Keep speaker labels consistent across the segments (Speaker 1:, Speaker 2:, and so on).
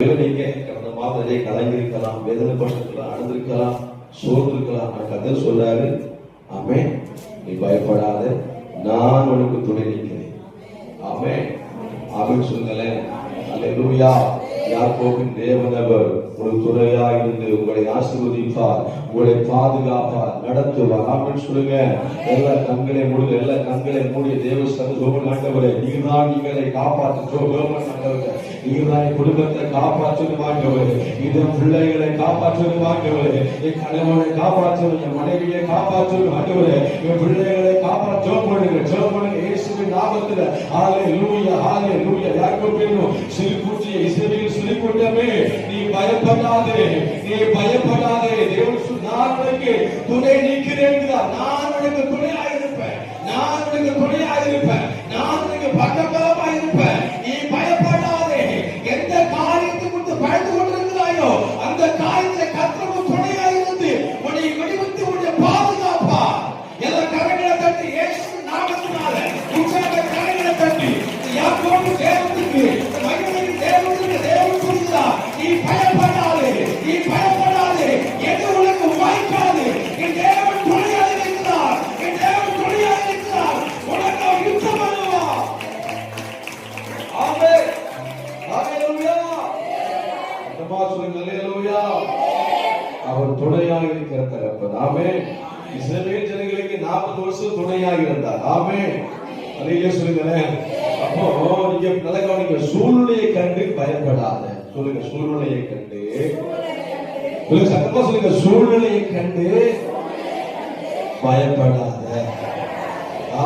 Speaker 1: நீங்க கடந்த மாதத்தை கலங்கிருக்கலாம், வேதனை கஷ்டத்துல அழுந்திருக்கலாம், சோர்ந்திருக்கலாம். கர்த்தர் சொல்றாரு, ஆமே, நீ பயப்படாத, நான் உனக்கு துணை நிற்கிறேன். ஆமே, ஆமென் சொல்லுங்களேன். அல்லேலூயா. யாக்கோபின் தேவனவர் ஒரு துணையா இருந்து உங்களை ஆசீர்வதிப்பார், உங்களை பாதுகாப்பார், நடத்துவார். ஆமென் சொல்லுங்க. எல்லா கண்களை மூடுங்க, எல்லா கண்களை மூடிய தேவ சமூகம் ஆண்டவரே, நீர்தான் எங்களை காப்பாற்றுவோம் ஆண்டவரே, நீர்தான் குடும்பத்தை காப்பாற்றுவோம் ஆண்டவரே, இதன் பிள்ளைகளை காப்பாற்றுவோம் ஆண்டவரே, என் கணவனை காப்பாற்றுவோம், என் மனைவியை காப்பாற்றுவோம் ஆண்டவரே, என் பிள்ளைகளை காப்பாற்றுவோம் பண்ணுங்க இயேசுவின் நாமத்தில். ஹalleluya ஹalleluya. யாக்கோபின் சிறுகுட்டியை இஸ்ரவேல் சிறுகுட்டமே, நீ பயப்படாதே, நீ பயப்படாதே. தேவன் நான் உனக்கு துணை நிற்கிறேன் என்கிறார். நான் உனக்கு துணையாக இருப்பேன், நான் உனக்கு துணையாக இருப்பேன், நான் உனக்கு பக்கபலமாக இருப்பேன். நீ பயப்படாதே. எந்த காரியத்தை குறித்து பயந்து கொண்டிருக்கிறாயோ அந்த காரியத்தை கர்த்தர் துணையாக இருந்து உன்னை விடுவித்து உன்னை பாதுகாப்பா. எல்லா கரங்களை தட்டி இயேசுவின் நாமத்தினால உற்சாக கரங்களை தட்டி யாக்கோபு தேவனுக்கு மகிமையின் தேவனுக்கு தேவன் சொல்கிறார், நீ பயப்படாதே, நீ பயப்படாதே, எது உனக்கு வாய்க்காது. என் தேவன் துணையாக இருக்கிறார், என் தேவன் துணையாக இருக்கிறார், உனக்கு யுத்தம் பண்ணுவார். ஆமென். ஹalleluya. சொல்லுங்க ஹalleluya. அவர் துணையாக இருக்கிற தகப்பன். ஆமென். இஸ்ரவேல் ஜனங்களுக்கு 40 வருஷம் துணையாக இருந்தார். ஆமென். அல்லேலூயா சொல்லுங்களேன். அப்போ நீங்க நல்ல கவனிங்க, சூழ்நிலையை கண்டு பயப்படாத. சொல்லுங்க, சூழ்நிலையை கண்டு, சொல்லுங்க சத்தமா சொல்லுங்க, சூழ்நிலையை கண்டு பயப்படாத.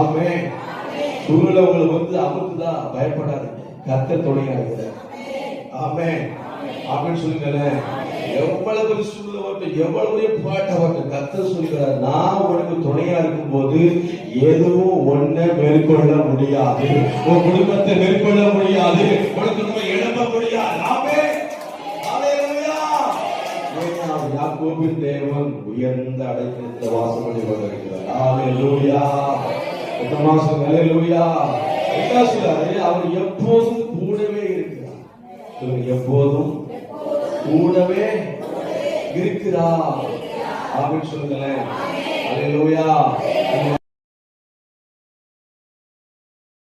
Speaker 1: ஆமென். சூழ்நிலை உங்களுக்கு அமுத்துதா, பயப்படாதீங்க, கர்த்தர் துணையா இருக்கிறார். ஆமென். ஆமென் சொல்லுங்களேன். எவ்வளவு சூழ்நிலை வரட்டும், எவ்வளவு பாட்ட வரட்டும், கர்த்தர் சொல்கிறார், நான் உனக்கு துணையா இருக்கும் போது எதுவும் ஒன்ன மேற்கொள்ள முடியாது, உன் குடும்பத்தை மேற்கொள்ள முடியாது, உனக்கு நம்ம எழுப்ப முடியாது. ஆமென். ஹalleluya. யாக்கோபின் தேவன் உயர்ந்த அடைக்கலத்தில் வாசம் பண்ணி கொண்டிருக்கிறார். ஹalleluya. மாசம் ஹalleluya. என்ன சொல்றாரு? அவர் எப்போதும் கூடவே இருக்கிறார். எப்போதும் கூடவே இருக்கிறார். ஆமென் சொல்லுங்களேன். ஹalleluya.